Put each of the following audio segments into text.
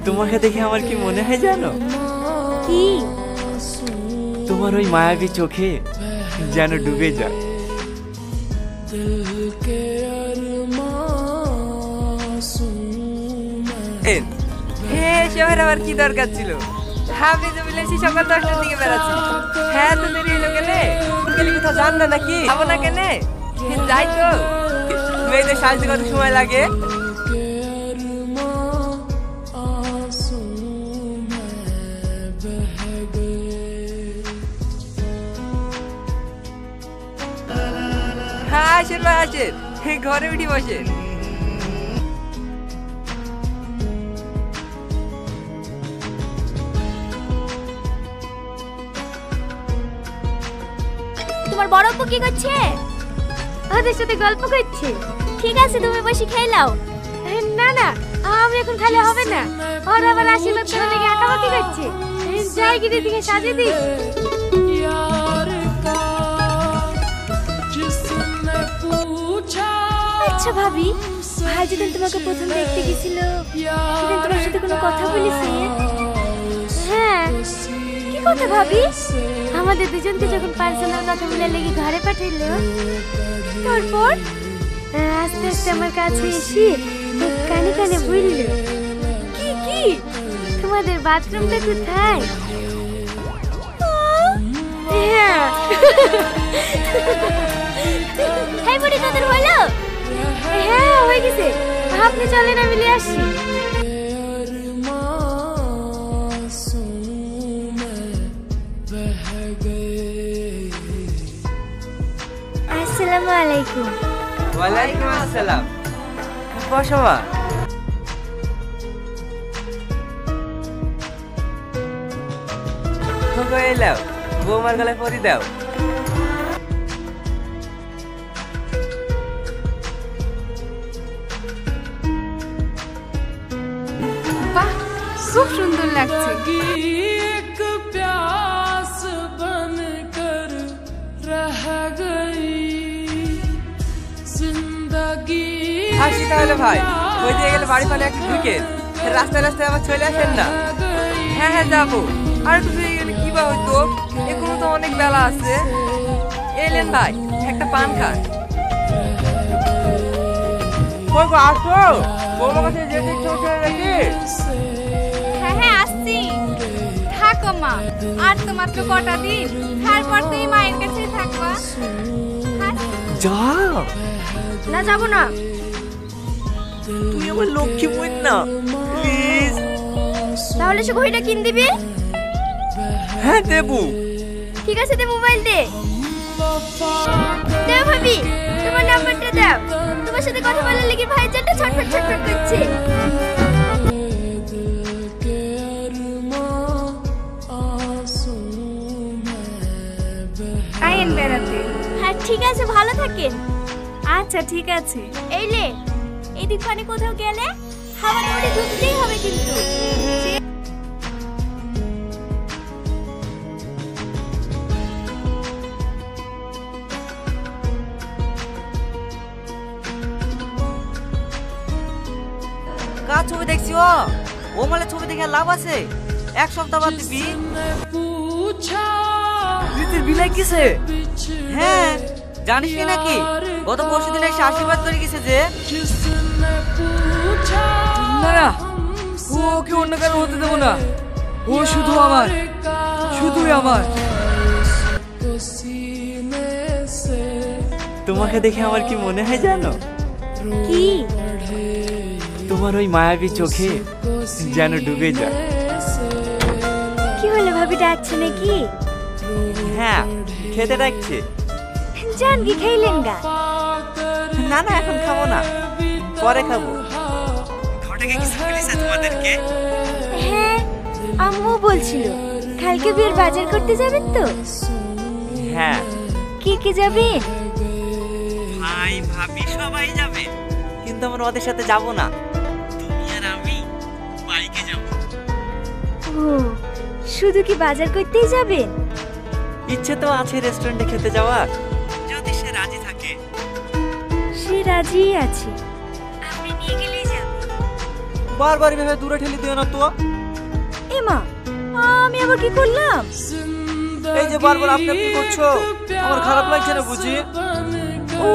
তোমাকে দেখে আমার কি মনে হয় জানো? কি? তোমার ওই মায়াবী চোখে যেন ডুবে যায়। শহর আবার কি দরকার ছিল? আপনি তো বলেছি সকাল 10টার দিকে বেড়াচ্ছি। হ্যাঁ তো দেরি হলো কেনে? গেলে কোথাও যান না নাকি? যাবো না কেনে? যাই তো। মেয়েদের সাজতে কত সময় লাগে? হ্যাঁ আসেন ভাই আসেন, ঘরে উঠি বসেন। তোমার বড় আপু কি করছে? ওদের সাথে গল্প করছে। ঠিক আছে তুমি বসে খেয়ে নাও। না না আমি এখন খেলে হবে না, ওরা আবার আশীর্বাদ করে লেগে আঁকাবাকি করছে। যাই গিয়ে দিকে সাজিয়ে দিই। আচ্ছা ভাবি, ভাই যেদিন তোমাকে প্রথম দেখতে গেছিল সেদিন তোমার সাথে কোনো কথা বলেছে? হ্যাঁ। কি কথা ভাবি? আমাদের দুজনকে যখন পার্সোনাল কথা বলে লেগে ঘরে পাঠাইলো, তারপর আস্তে আস্তে আমার কাছে এসে কানে কানে বলল, কি কি তোমাদের বাথরুমটা কোথায়? হ্যাঁ হ্যাঁ বুড়ি তোদের হলো? হ্যাঁ হয়ে গেছে, আপনি চলেন আমি নিয়ে আসছি। আসসালামু আলাইকুম। ওয়ালাইকুম আসসালাম। বসো মা। এলাও, বৌমার গলায় পরি দাও। বাহ খুব সুন্দর লাগছে। আসি তাহলে ভাই, ওই দিয়ে গেলে বাড়ি পালে একটু ঢুকে রাস্তায় রাস্তায় আবার চলে আসেন না। হ্যাঁ হ্যাঁ যাবো, আর একটু দিয়ে গেলে কি বা হইতো, এখনো তো অনেক বেলা আছে। এলেন ভাই একটা পান খান। আসো বৌমার কাছে যেতে ইচ্ছে হচ্ছে নাকি? হ্যাঁ হ্যাঁ আসছি। থাকো মা, আর তো মাত্র কটা দিন, তারপর তুই মায়ের কাছেই থাকবা। যা না যাবো না। তুই আমার লক্ষ্মী বোন না, প্লিজ। তাহলে সে ঘড়িটা কিন দিবি? হ্যাঁ দেবো। ঠিক আছে দে, মোবাইল দে। দাও ভাবি তোমার নাম্বারটা দাও, তোমার সাথে কথা বলার লেগে ভাই জানটা ছটফট ছটফট করছে। আইন বেড়াতে। হ্যাঁ ঠিক আছে, ভালো থাকেন। আচ্ছা ঠিক আছে। এই লে, এদিক পানে কোথাও গেলে হাওয়া ধরে ঢুকতেই হবে কিন্তু। কার ছবি দেখছি? ও মালে ছবি দেখে লাভ আছে? এক সপ্তাহ বাদ দিবি। রীতির বিলাই কিসে? হ্যাঁ জানিস কি নাকি, গত পরশু দিন এসে আশীর্বাদ করে গেছে যে। না না, ওকে অন্য কারো হতে দেবো না, ও শুধু আমার, শুধুই আমার। তোমাকে দেখে আমার কি মনে হয় জানো? কি? তোমার ওই মায়াবী চোখে যেন ডুবে যায়। কি হলো ভাবি, ডাকছে নাকি? হ্যাঁ খেতে ডাকছে। জান কি খাইলেন গা? না না এখন খাবো না, পরে খাবো। ঘটকে কিছু বলেছে তোমাদেরকে? হ্যাঁ আম্মু বলছিল কালকে বিয়ের বাজার করতে যাবেন তো। হ্যাঁ। কে কে যাবেন? ভাই ভাবি সবাই যাবে, কিন্তু আমরা ওদের সাথে যাব না। তুমি আর আমি বাইকে যাব। ও শুধু কি বাজার করতেই যাবেন? ইচ্ছে তো আছে রেস্টুরেন্টে খেতে যাওয়ার, যদি সে রাজি থাকে। সে রাজি আছে, আপনি নিয়ে গেলেই যাবে। বারবার এভাবে দূরে ঠেলে দিও না তো। এমা, আমি আবার কি করলাম? এই যে বারবার আপনি আপনি করছো, আমার খারাপ লাগছে না বুঝি? ও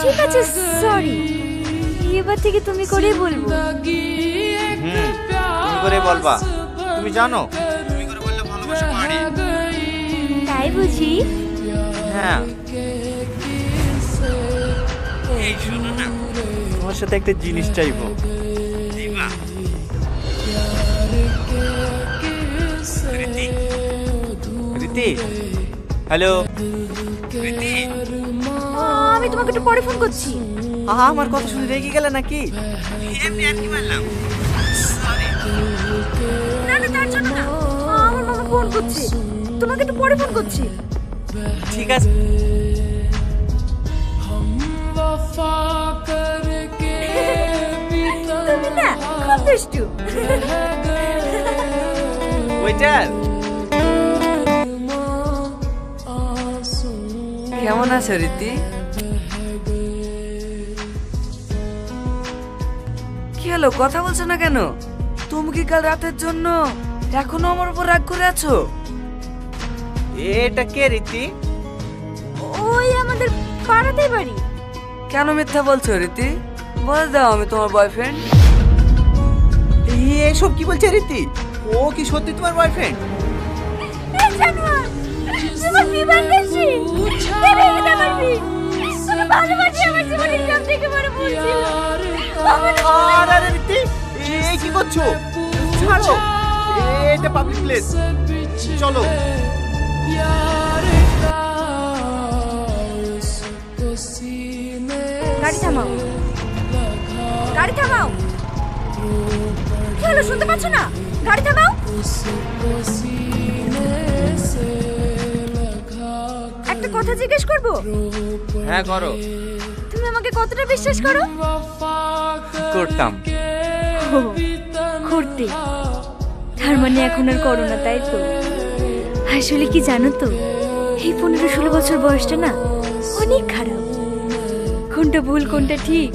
ঠিক আছে, সরি। এবার থেকে তুমি করেই বলবো। তুমি করে বলবা। তুমি জানো তুমি করে বললে ভালোবাসা বাড়ে। তাই বুঝি? হ্যাঁ। এই শোনো না, তোমার সাথে একটা জিনিস চাইবো, দিবা? রীতি, রীতি, হ্যালো রীতি। আমি তোমাকে একটু পরে ফোন করছি। আমার কথা শুনে রেগে গেলে নাকি? এমনি আর কি বললাম, সরি। না না, তার জন্য না, আমার মামা ফোন করছে, তোমাকে একটু পরে ফোন করছি। ঠিক আছে। তুমি না খুব দুষ্টু। ওয়েটার, কেমন আছো রীতি? কি হলো, কথা বলছো না কেন? তুমি কি কাল রাতের জন্য এখনো আমার উপর রাগ করে আছো? এটা কে রীতি? ওই আমাদের পাড়াতেই বাড়ি। কেন মিথ্যা বলছো রীতি? বলে দাও আমি তোমার বয়ফ্রেন্ড। এসব কি বলছে রীতি? ও কি সত্যি তোমার বয়ফ্রেন্ড? এই জানোয়ার, তোমার বিমান দেশি ভেঙে দিতে পারবি? তুমি ভালোবাসি আমার জীবনের সব থেকে বড় ভুল ছিল। আরে রীতি, এই কি করছো? ছাড়ো, এটা পাবলিক প্লেস, চলো। গাড়ি থামাও, গাড়ি থামাও। কি হলো, শুনতে পাচ্ছ না? গাড়ি থামাও। একটা কথা জিজ্ঞেস করবো? হ্যাঁ করো। তুমি আমাকে কতটা বিশ্বাস করো? করতাম। ও, করতে। তার মানে এখন আর করো না, তাই তো? আসলে কি জানো তো, এই 15-16 বছর বয়সটা না অনেক খারাপ। কোনটা ভুল কোনটা ঠিক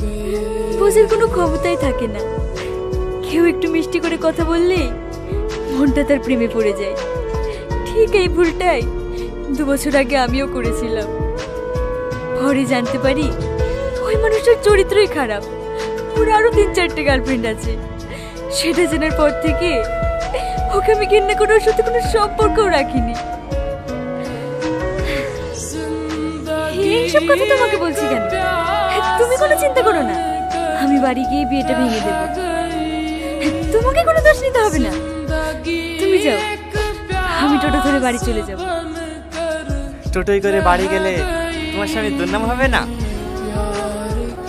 বোঝার কোনো ক্ষমতাই থাকে না। কেউ একটু মিষ্টি করে কথা বললে মনটা তার প্রেমে পড়ে যায়। ঠিক এই ভুলটাই 2 বছর আগে আমিও করেছিলাম। পরে জানতে পারি ওই মানুষটার চরিত্রই খারাপ, ওর আরো 3-4টে গার্লফ্রেন্ড আছে। সেটা জানার পর থেকে ওকে আমি ঘৃণা করে ওর সাথে কোনো সম্পর্কও রাখিনি। এইসব কথা তোমাকে বলছি কেন? তুমি কোনো চিন্তা করো না, আমি বাড়ি গিয়ে বিয়েটা ভেঙে দেবো। তোমাকে কোনো দোষ নিতে হবে না। তুমি যাও, আমি টোটো ধরে বাড়ি চলে যাব। টোটোই করে বাড়ি গেলে তোমার স্বামী দুর্নাম হবে না?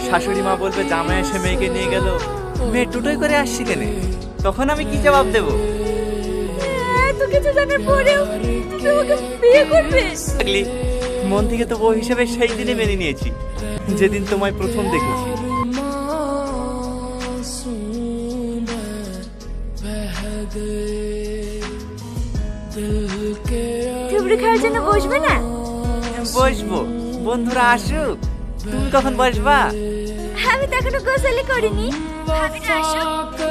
শাশুড়ি মা বলবে জামাই এসে মেয়েকে নিয়ে গেল, মেয়ে টোটোই করে আসছি কেন? তখন আমি কি জবাব দেবো? এত কিছু জানার পরেও তুমি ওকে বিয়ে করবে? পাগলি, মন থেকে তো বউ হিসেবে সেই দিনে মেনে নিয়েছি, যেদিন তোমায় প্রথম দেখেছি। থুবড়ি খাওয়ার জন্য বসবে না? বসবো, বন্ধুরা আসুক। তুমি কখন বসবা? আমি তো এখনো গোসলই করিনি। ভাবিটা আসো,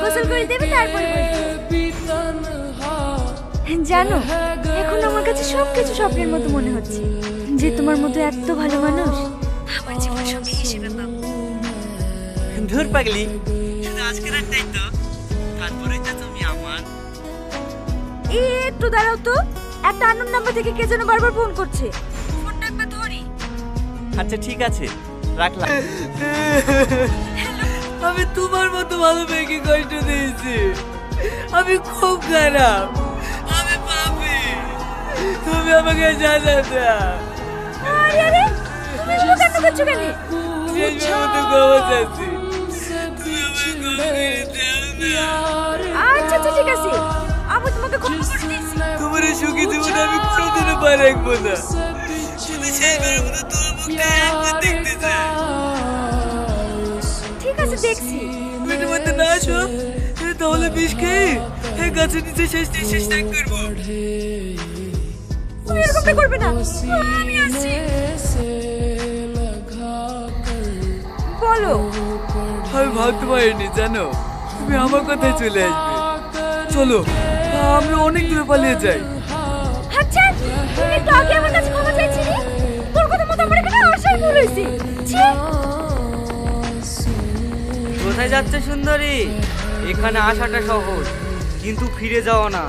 গোসল করে দেবে, তারপরে বসবো। জানো, এখন আমার কাছে সবকিছু স্বপ্নের মতো মনে হচ্ছে, যে তোমার মতো এত ভালো মানুষ আমার জীবন সঙ্গী হিসেবে পাবো। ধুর পাগলি, শুধু আজকের রাতটাই তো, তারপরেই তো তুমি আমার। একটু দাঁড়াও তো, একটা আননোন নাম্বার থেকে কে যেন বারবার ফোন করছে। ফোনটা একবার ধরি। আচ্ছা ঠিক আছে, রাখলাম। আমি তোমার মতো ভালো মেয়েকে কষ্ট দিয়েছি। আমি খুব খারাপ, আমি পাপী। তুমি আমাকে জানা দাও। আরে আরে, তুমি এগুলো কেন করছো কেন? শেষবার মতো ক্ষমা চাচ্ছি, তুমি আমাকে ক্ষমা করে দাও না। আচ্ছা আচ্ছা ঠিক আছে, আমি তোমাকে ক্ষমা করে দিয়েছি। তোমার এই সুখী জীবন আমি কোনোদিনও পা রাখবো না। শুধু শেষবারের মতো তোমার মুখটা একবার দেখতে চাই। ঠিক আছে, দেখছি। পেটের মধ্যে না আসো, তাহলে বিষ খেয়ে গাছের নিচে শেষ নিঃশ্বাস ত্যাগ করবো। তুমি এরকমটা করবে না, আমি আসছি। বলো। আমি ভাবতে পারিনি জানো, তুমি আমার কথায় চলে আসবে। চলো আমরা অনেক দূরে পালিয়ে যাই। আচ্ছা তুই একটু আগে আমার কাছে ক্ষমা চাইছিলি, তোর কথা মতো আমার এখানে আসাই ভুল হয়েছে। ছি, কোথায় যাচ্ছে সুন্দরী? এখানে আসাটা সহজ, কিন্তু ফিরে যাওয়া না।